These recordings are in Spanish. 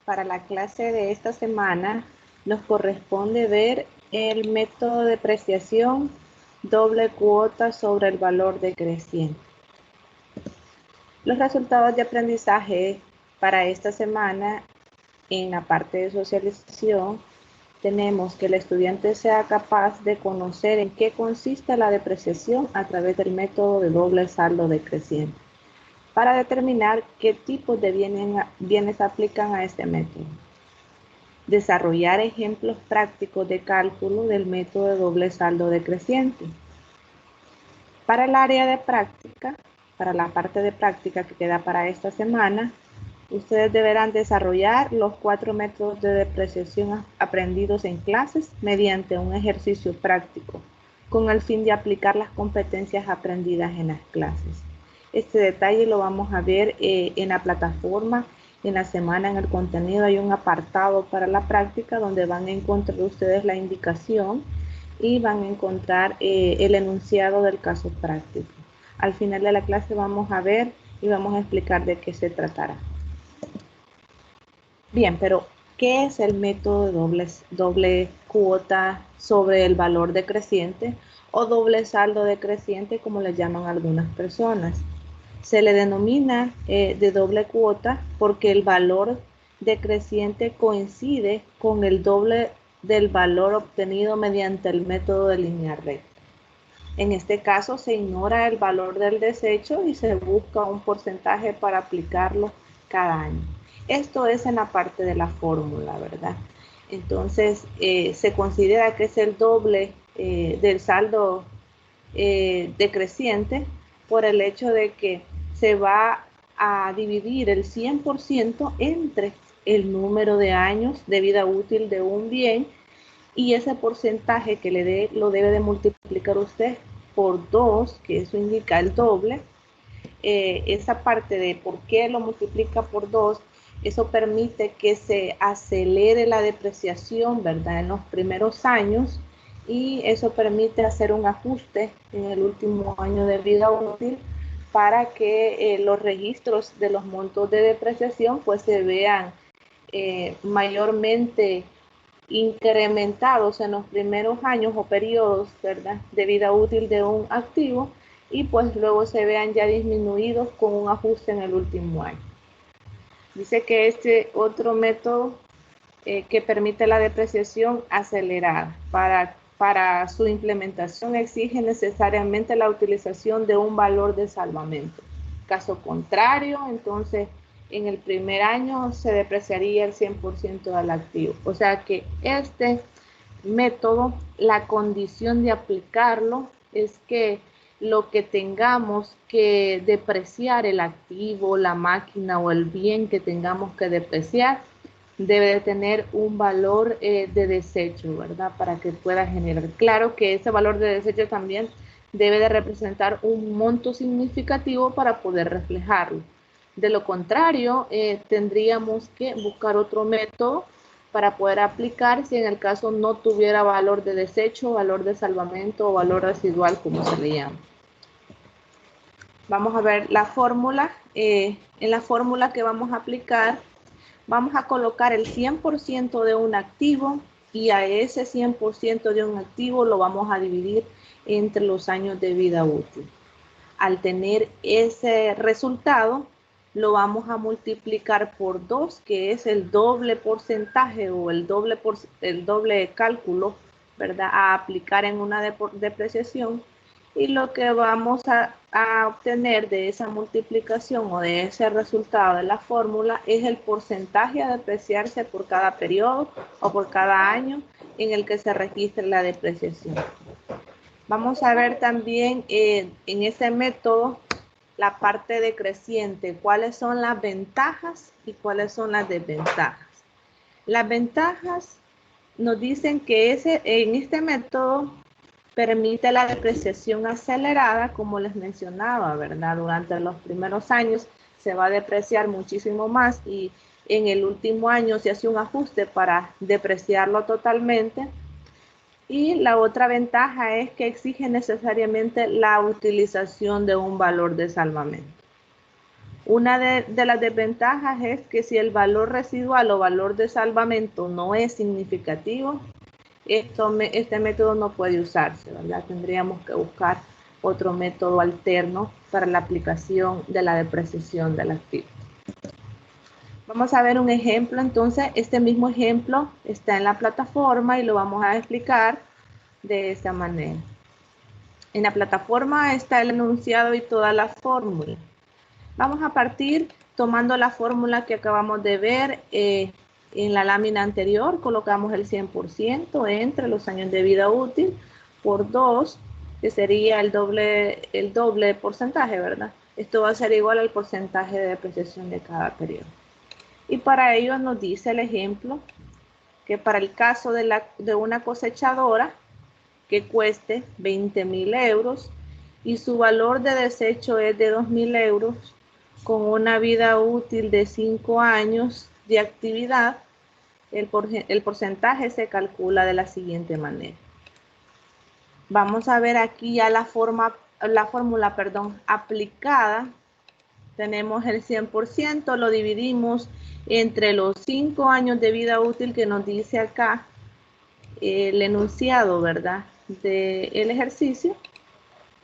para la clase de esta semana nos corresponde ver el método de depreciación doble cuota sobre el valor decreciente. Los resultados de aprendizaje para esta semana en la parte de socialización tenemos que el estudiante sea capaz de conocer en qué consiste la depreciación a través del método de doble saldo decreciente para determinar qué tipos de bienes aplican a este método. Desarrollar ejemplos prácticos de cálculo del método de doble saldo decreciente. Para el área de práctica, para la parte de práctica que queda para esta semana, ustedes deberán desarrollar los 4 métodos de depreciación aprendidos en clases mediante un ejercicio práctico, con el fin de aplicar las competencias aprendidas en las clases. Este detalle lo vamos a ver en la plataforma. En la semana, en el contenido, hay un apartado para la práctica donde van a encontrar ustedes la indicación y van a encontrar el enunciado del caso práctico. Al final de la clase vamos a ver y vamos a explicar de qué se tratará. Bien, pero ¿qué es el método de doble cuota sobre el valor decreciente o doble saldo decreciente, como le llaman algunas personas? Se le denomina de doble cuota porque el valor decreciente coincide con el doble del valor obtenido mediante el método de línea recta. En este caso se ignora el valor del desecho y se busca un porcentaje para aplicarlo cada año. Esto es en la parte de la fórmula, ¿verdad? Entonces se considera que es el doble del saldo decreciente por el hecho de que se va a dividir el 100% entre el número de años de vida útil de un bien y ese porcentaje que le dé lo debe de multiplicar usted por 2, que eso indica el doble. Esa parte de por qué lo multiplica por 2, eso permite que se acelere la depreciación, ¿verdad? En los primeros años, y eso permite hacer un ajuste en el último año de vida útil para que los registros de los montos de depreciación pues se vean mayormente incrementados en los primeros años o periodos, ¿verdad?, de vida útil de un activo y pues luego se vean ya disminuidos con un ajuste en el último año. Dice que este otro método que permite la depreciación acelerada para su implementación exige necesariamente la utilización de un valor de salvamento. Caso contrario, entonces en el primer año se depreciaría el 100% del activo. O sea que este método, la condición de aplicarlo es que lo que tengamos que depreciar, el activo, la máquina o el bien que tengamos que depreciar, debe de tener un valor de desecho, ¿verdad? Para que pueda generar. Claro que ese valor de desecho también debe de representar un monto significativo para poder reflejarlo. De lo contrario, tendríamos que buscar otro método para poder aplicar si en el caso no tuviera valor de desecho, valor de salvamento o valor residual, como se le llama. Vamos a ver la fórmula. En la fórmula que vamos a aplicar, vamos a colocar el 100% de un activo y a ese 100% de un activo lo vamos a dividir entre los años de vida útil. Al tener ese resultado, lo vamos a multiplicar por 2, que es el doble porcentaje o el doble cálculo, ¿verdad?, a aplicar en una depreciación. Y lo que vamos a obtener de esa multiplicación o de ese resultado de la fórmula es el porcentaje a depreciarse por cada periodo o por cada año en el que se registre la depreciación. Vamos a ver también en ese método la parte decreciente, cuáles son las ventajas y cuáles son las desventajas. Las ventajas nos dicen que en este método permite la depreciación acelerada, como les mencionaba, ¿verdad? Durante los primeros años se va a depreciar muchísimo más y en el último año se hace un ajuste para depreciarlo totalmente. Y la otra ventaja es que exige necesariamente la utilización de un valor de salvamento. Una de las desventajas es que si el valor residual o valor de salvamento no es significativo, este método no puede usarse, ¿verdad? Tendríamos que buscar otro método alterno para la aplicación de la depreciación del activo. Vamos a ver un ejemplo, entonces, este mismo ejemplo está en la plataforma y lo vamos a explicar de esta manera. En la plataforma está el enunciado y toda la fórmula. Vamos a partir tomando la fórmula que acabamos de ver en la lámina anterior. Colocamos el 100% entre los años de vida útil por 2, que sería el doble porcentaje, ¿verdad? Esto va a ser igual al porcentaje de depreciación de cada periodo. Y para ello nos dice el ejemplo que para el caso de una cosechadora que cueste 20.000 euros y su valor de desecho es de 2.000 euros, con una vida útil de 5 años de actividad, el porcentaje se calcula de la siguiente manera. Vamos a ver aquí ya la fórmula aplicada. Tenemos el 100%, lo dividimos entre los 5 años de vida útil que nos dice acá el enunciado, ¿verdad?, del ejercicio.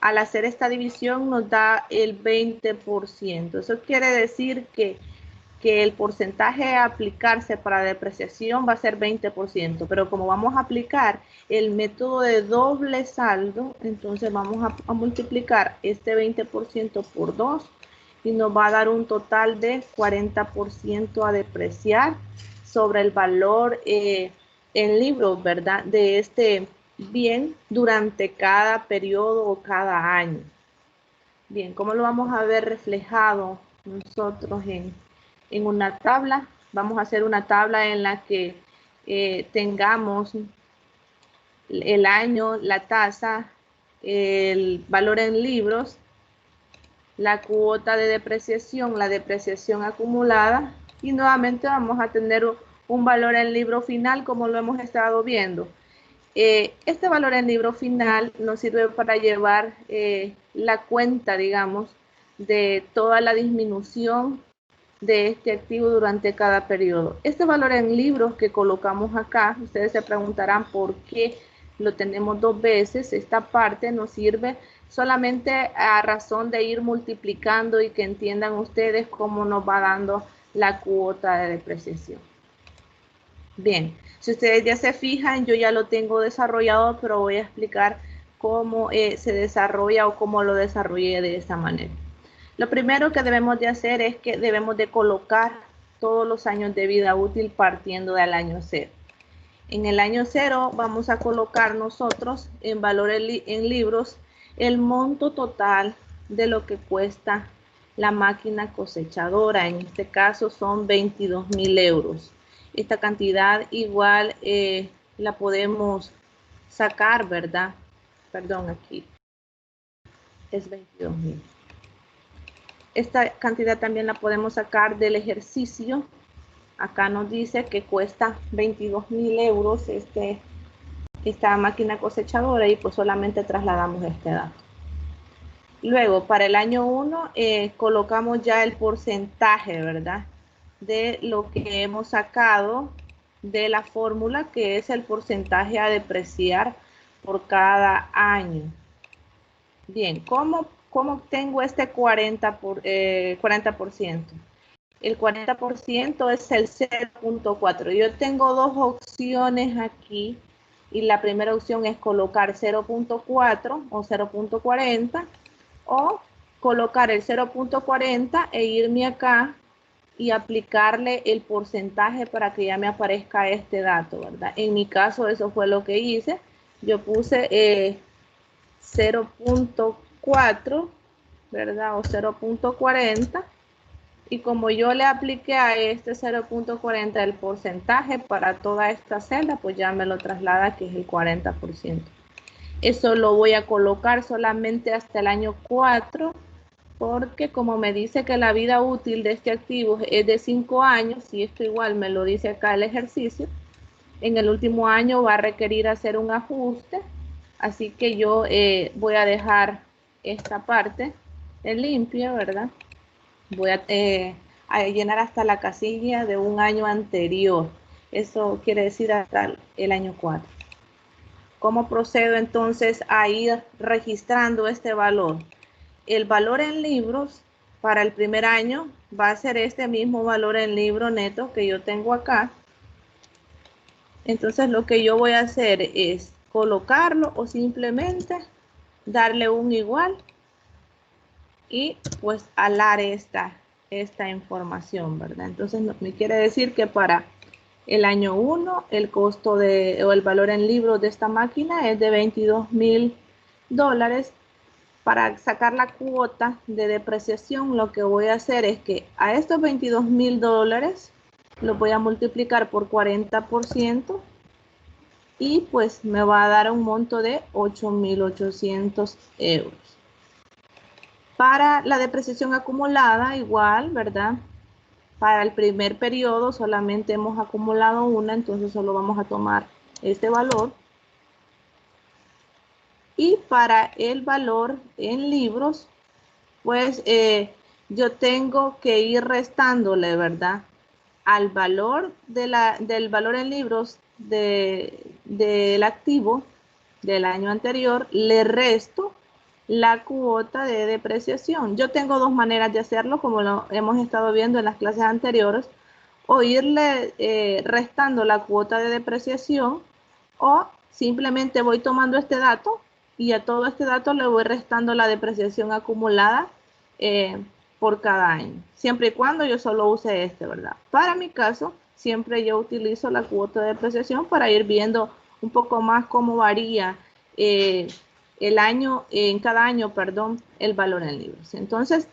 Al hacer esta división nos da el 20%. Eso quiere decir que el porcentaje a aplicarse para depreciación va a ser 20%, pero como vamos a aplicar el método de doble saldo, entonces vamos a multiplicar este 20% por 2 y nos va a dar un total de 40% a depreciar sobre el valor en libros, ¿verdad?, de este bien durante cada periodo o cada año. Bien, ¿cómo lo vamos a ver reflejado nosotros en una tabla? Vamos a hacer una tabla en la que tengamos el año, la tasa, el valor en libros, la cuota de depreciación, la depreciación acumulada, y nuevamente vamos a tener un valor en libro final como lo hemos estado viendo. Este valor en libro final nos sirve para llevar la cuenta, digamos, de toda la disminución de este activo durante cada periodo. Este valor en libros que colocamos acá, ustedes se preguntarán por qué lo tenemos 2 veces. Esta parte nos sirve solamente a razón de ir multiplicando y que entiendan ustedes cómo nos va dando la cuota de depreciación. Bien, si ustedes ya se fijan, yo ya lo tengo desarrollado, pero voy a explicar cómo se desarrolla o cómo lo desarrollé de esta manera. Lo primero que debemos de hacer es que debemos de colocar todos los años de vida útil partiendo del año 0. En el año 0 vamos a colocar nosotros en valor en libros el monto total de lo que cuesta la máquina cosechadora. En este caso son 22.000 euros. Esta cantidad igual la podemos sacar, ¿verdad? Perdón, aquí es 22.000. Esta cantidad también la podemos sacar del ejercicio. Acá nos dice que cuesta 22.000 euros esta máquina cosechadora y pues solamente trasladamos este dato. Luego, para el año 1, colocamos ya el porcentaje, ¿verdad?, de lo que hemos sacado de la fórmula, que es el porcentaje a depreciar por cada año. Bien, ¿cómo obtengo este 40%? El 40% es el 0.4. Yo tengo 2 opciones aquí y la primera opción es colocar 0.4 o 0.40 o colocar el 0.40 e irme acá y aplicarle el porcentaje para que ya me aparezca este dato, ¿verdad? En mi caso eso fue lo que hice. Yo puse 0.4, ¿verdad? O 0.40. Y como yo le apliqué a este 0.40 el porcentaje para toda esta celda, pues ya me lo traslada, que es el 40%. Eso lo voy a colocar solamente hasta el año 4, porque como me dice que la vida útil de este activo es de 5 años, y esto igual me lo dice acá el ejercicio, en el último año va a requerir hacer un ajuste, así que yo voy a dejar esta parte en limpio, ¿verdad? Voy a llenar hasta la casilla de un año anterior. Eso quiere decir hasta el año 4. ¿Cómo procedo entonces a ir registrando este valor? El valor en libros para el primer año va a ser este mismo valor en libro neto que yo tengo acá. Entonces lo que yo voy a hacer es colocarlo o simplemente darle un igual y pues alar esta información, ¿verdad? Entonces me quiere decir que para el año 1 el costo o el valor en libros de esta máquina es de $22,000. Para sacar la cuota de depreciación, lo que voy a hacer es que a estos $22,000 los voy a multiplicar por 40% y pues me va a dar un monto de 8,800 euros. Para la depreciación acumulada, igual, ¿verdad? Para el primer periodo solamente hemos acumulado una, entonces solo vamos a tomar este valor. Y para el valor en libros, pues yo tengo que ir restándole, ¿verdad? Al valor del valor en libros del activo del año anterior, le resto la cuota de depreciación. Yo tengo dos maneras de hacerlo, como lo hemos estado viendo en las clases anteriores, o irle restando la cuota de depreciación, o simplemente voy tomando este dato y a todo este dato le voy restando la depreciación acumulada por cada año, siempre y cuando yo solo use este, ¿verdad? Para mi caso, siempre yo utilizo la cuota de depreciación para ir viendo un poco más cómo varía en cada año, perdón, el valor en libros. Entonces,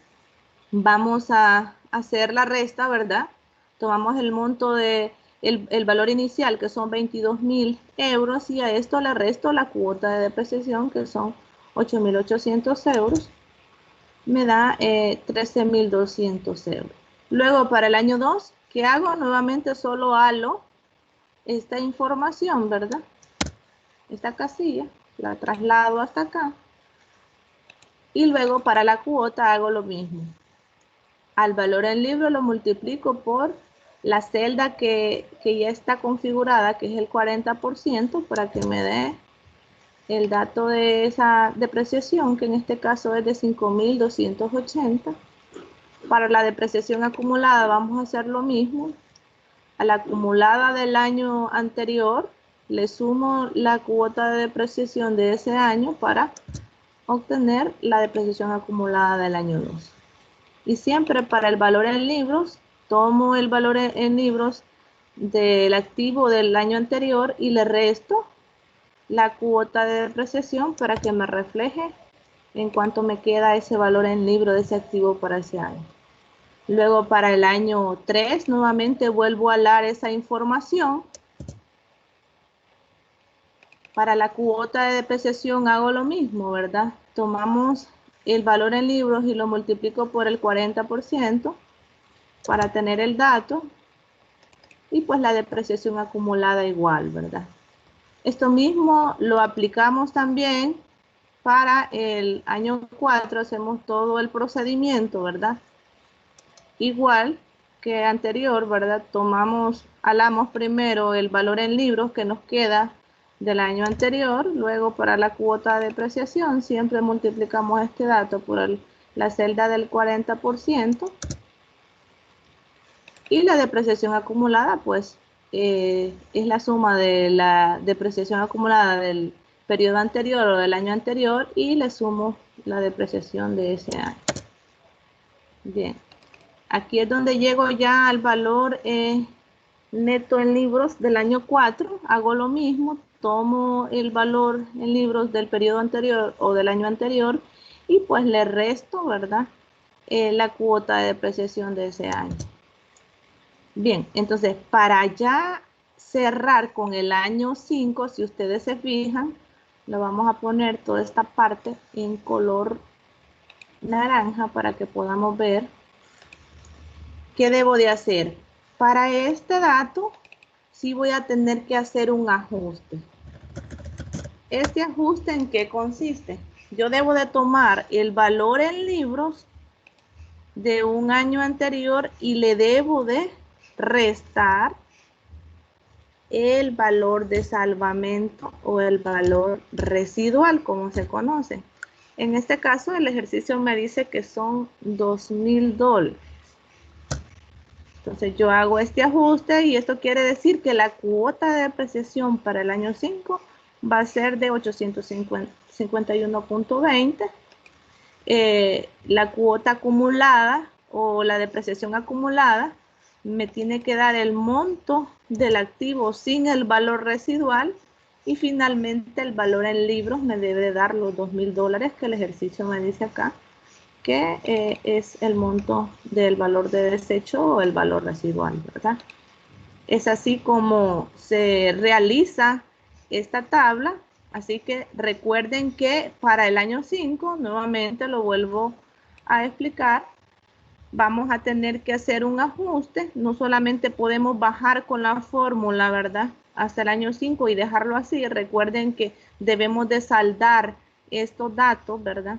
vamos a hacer la resta, ¿verdad? Tomamos el monto de el valor inicial, que son 22,000 euros, y a esto le resto la cuota de depreciación, que son 8,800 euros. Me da 13,200 euros. Luego, para el año 2, ¿qué hago? Nuevamente solo halo esta información, ¿verdad? Esta casilla, la traslado hasta acá. Y luego para la cuota hago lo mismo. Al valor en libro lo multiplico por la celda que ya está configurada, que es el 40%, para que me dé el dato de esa depreciación, que en este caso es de 5,280. Para la depreciación acumulada vamos a hacer lo mismo. A la acumulada del año anterior le sumo la cuota de depreciación de ese año para obtener la depreciación acumulada del año 2. Y siempre para el valor en libros, tomo el valor en libros del activo del año anterior y le resto la cuota de depreciación para que me refleje en cuánto me queda ese valor en libro de ese activo para ese año. Luego para el año 3 nuevamente vuelvo a alar esa información. Para la cuota de depreciación hago lo mismo, ¿verdad? Tomamos el valor en libros y lo multiplico por el 40% para tener el dato. Y pues la depreciación acumulada igual, ¿verdad? Esto mismo lo aplicamos también para el año 4, hacemos todo el procedimiento, ¿verdad? Igual que anterior, ¿verdad? Alamos primero el valor en libros que nos queda del año anterior, luego para la cuota de depreciación siempre multiplicamos este dato por la celda del 40%, y la depreciación acumulada pues es la suma de la depreciación acumulada del periodo anterior o del año anterior y le sumo la depreciación de ese año. Bien. Aquí es donde llego ya al valor neto en libros del año 4. Hago lo mismo, tomo el valor en libros del periodo anterior o del año anterior y pues le resto, ¿verdad? La cuota de depreciación de ese año. Bien, entonces para ya cerrar con el año 5, si ustedes se fijan, lo vamos a poner toda esta parte en color naranja para que podamos ver. ¿Qué debo de hacer? Para este dato, sí voy a tener que hacer un ajuste. ¿Este ajuste en qué consiste? Yo debo de tomar el valor en libros de un año anterior y le debo de restar el valor de salvamento o el valor residual, como se conoce. En este caso, el ejercicio me dice que son $2,000. Entonces, yo hago este ajuste y esto quiere decir que la cuota de depreciación para el año 5 va a ser de 851.20. La cuota acumulada o la depreciación acumulada me tiene que dar el monto del activo sin el valor residual y finalmente el valor en libros me debe dar los $2,000 que el ejercicio me dice acá que es el monto del valor de desecho o el valor residual, ¿verdad? Es así como se realiza esta tabla. Así que recuerden que para el año 5, nuevamente lo vuelvo a explicar, vamos a tener que hacer un ajuste. No solamente podemos bajar con la fórmula, ¿verdad? Hasta el año 5 y dejarlo así. Recuerden que debemos de saldar estos datos, ¿verdad?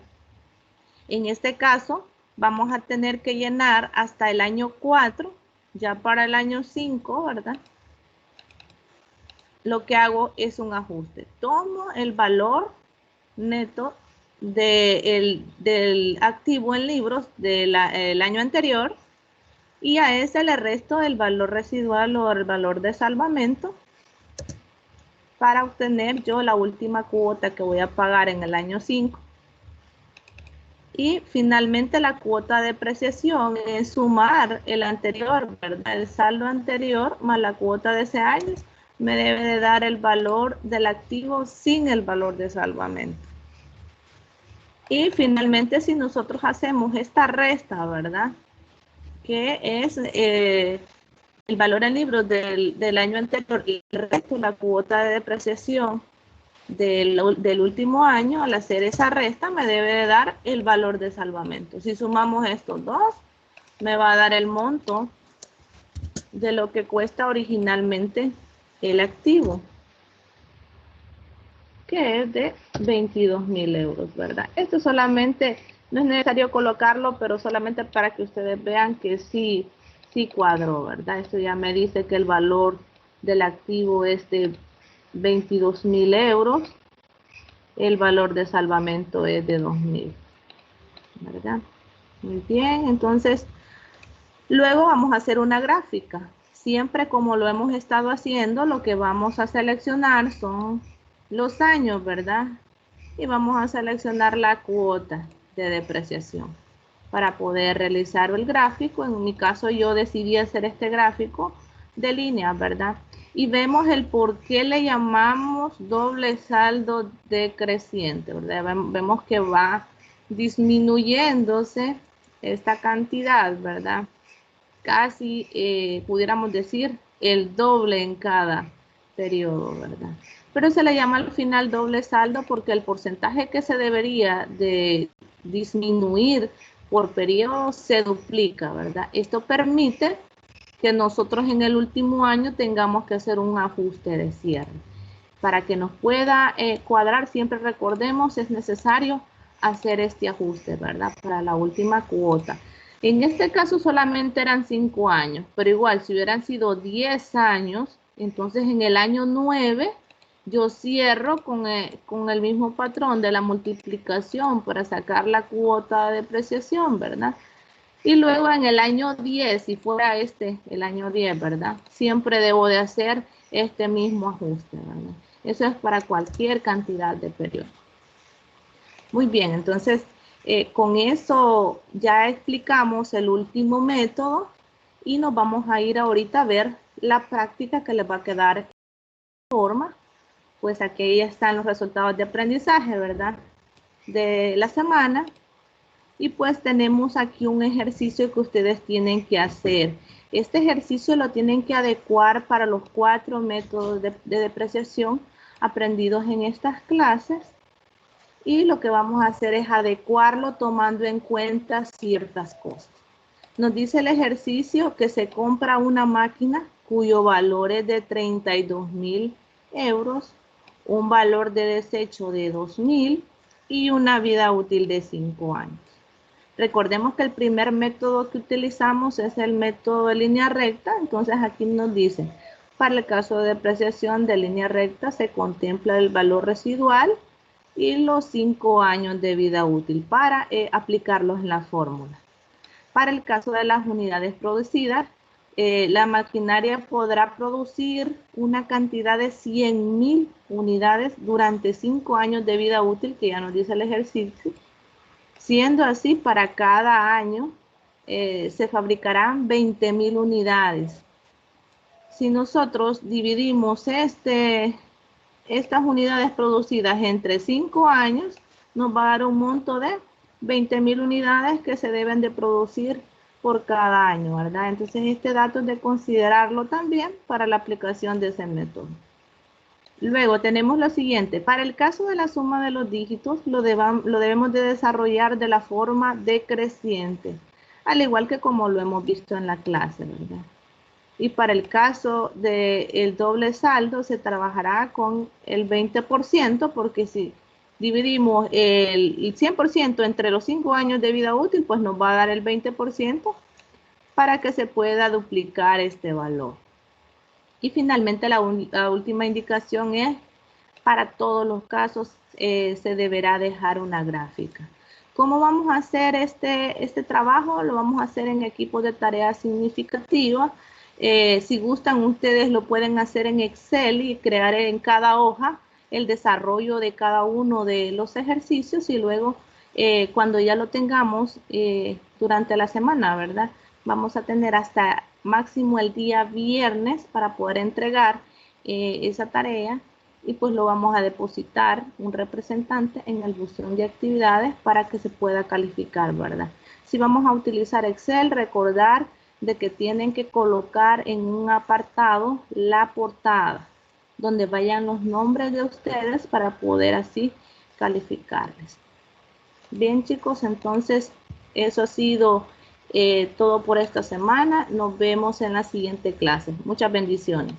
En este caso, vamos a tener que llenar hasta el año 4, ya para el año 5, ¿verdad? Lo que hago es un ajuste. Tomo el valor neto del activo en libros del año anterior y a ese le resto el valor residual o el valor de salvamento para obtener yo la última cuota que voy a pagar en el año 5. Y finalmente la cuota de depreciación es sumar el anterior, ¿verdad? El saldo anterior más la cuota de ese año me debe de dar el valor del activo sin el valor de salvamento. Y finalmente si nosotros hacemos esta resta, ¿verdad? Que es el valor en libros del año anterior y el resto de la cuota de depreciación del último año, al hacer esa resta me debe de dar el valor de salvamento. Si sumamos estos dos, me va a dar el monto de lo que cuesta originalmente el activo, que es de 22,000 euros, ¿verdad? Esto solamente, no es necesario colocarlo, pero solamente para que ustedes vean que sí cuadró, ¿verdad? Esto ya me dice que el valor del activo es de 22,000 euros. El valor de salvamento es de 2,000, ¿verdad? Muy bien, entonces luego vamos a hacer una gráfica. Siempre como lo hemos estado haciendo, lo que vamos a seleccionar son los años, ¿verdad? Y vamos a seleccionar la cuota de depreciación para poder realizar el gráfico. En mi caso yo decidí hacer este gráfico de líneas, ¿verdad? Y vemos el por qué le llamamos doble saldo decreciente, ¿verdad? Vemos que va disminuyéndose esta cantidad, ¿verdad? Casi pudiéramos decir el doble en cada periodo, ¿verdad? Pero se le llama al final doble saldo porque el porcentaje que se debería de disminuir por periodo se duplica, ¿verdad? Esto permite que nosotros en el último año tengamos que hacer un ajuste de cierre. Para que nos pueda cuadrar, siempre recordemos, es necesario hacer este ajuste, ¿verdad? Para la última cuota. En este caso solamente eran 5 años, pero igual si hubieran sido 10 años, entonces en el año 9 yo cierro con el mismo patrón de la multiplicación para sacar la cuota de depreciación, ¿verdad? Y luego en el año 10, si fuera el año 10, ¿verdad? Siempre debo de hacer este mismo ajuste, ¿verdad? Eso es para cualquier cantidad de periodo. Muy bien, entonces con eso ya explicamos el último método y nos vamos a ir ahorita a ver la práctica que les va a quedar en forma. Pues aquí ya están los resultados de aprendizaje, ¿verdad? De la semana. Y pues tenemos aquí un ejercicio que ustedes tienen que hacer. Este ejercicio lo tienen que adecuar para los 4 métodos de depreciación aprendidos en estas clases. Y lo que vamos a hacer es adecuarlo tomando en cuenta ciertas cosas. Nos dice el ejercicio que se compra una máquina cuyo valor es de 32,000 euros, un valor de desecho de 2,000 y una vida útil de 5 años. Recordemos que el primer método que utilizamos es el método de línea recta, entonces aquí nos dice, para el caso de depreciación de línea recta se contempla el valor residual y los 5 años de vida útil para aplicarlos en la fórmula. Para el caso de las unidades producidas, la maquinaria podrá producir una cantidad de 100.000 unidades durante 5 años de vida útil, que ya nos dice el ejercicio. Siendo así, para cada año se fabricarán 20.000 unidades. Si nosotros dividimos estas unidades producidas entre 5 años, nos va a dar un monto de 20.000 unidades que se deben de producir por cada año, ¿verdad? Entonces, este dato es de considerarlo también para la aplicación de ese método. Luego tenemos lo siguiente, para el caso de la suma de los dígitos, lo debemos de desarrollar de la forma decreciente, al igual que como lo hemos visto en la clase, ¿verdad? Y para el caso del doble saldo se trabajará con el 20%, porque si dividimos el 100% entre los 5 años de vida útil, pues nos va a dar el 20% para que se pueda duplicar este valor. Y finalmente la última indicación es, para todos los casos se deberá dejar una gráfica. ¿Cómo vamos a hacer este trabajo? Lo vamos a hacer en equipos de tareas significativas. Si gustan, ustedes lo pueden hacer en Excel y crear en cada hoja el desarrollo de cada uno de los ejercicios y luego cuando ya lo tengamos durante la semana, ¿verdad? Vamos a tener hasta máximo el día viernes para poder entregar esa tarea y pues lo vamos a depositar un representante en el buzón de actividades para que se pueda calificar, ¿verdad? Si vamos a utilizar Excel, recordar de que tienen que colocar en un apartado la portada donde vayan los nombres de ustedes para poder así calificarles. Bien, chicos, entonces eso ha sido todo por esta semana. Nos vemos en la siguiente clase. Muchas bendiciones.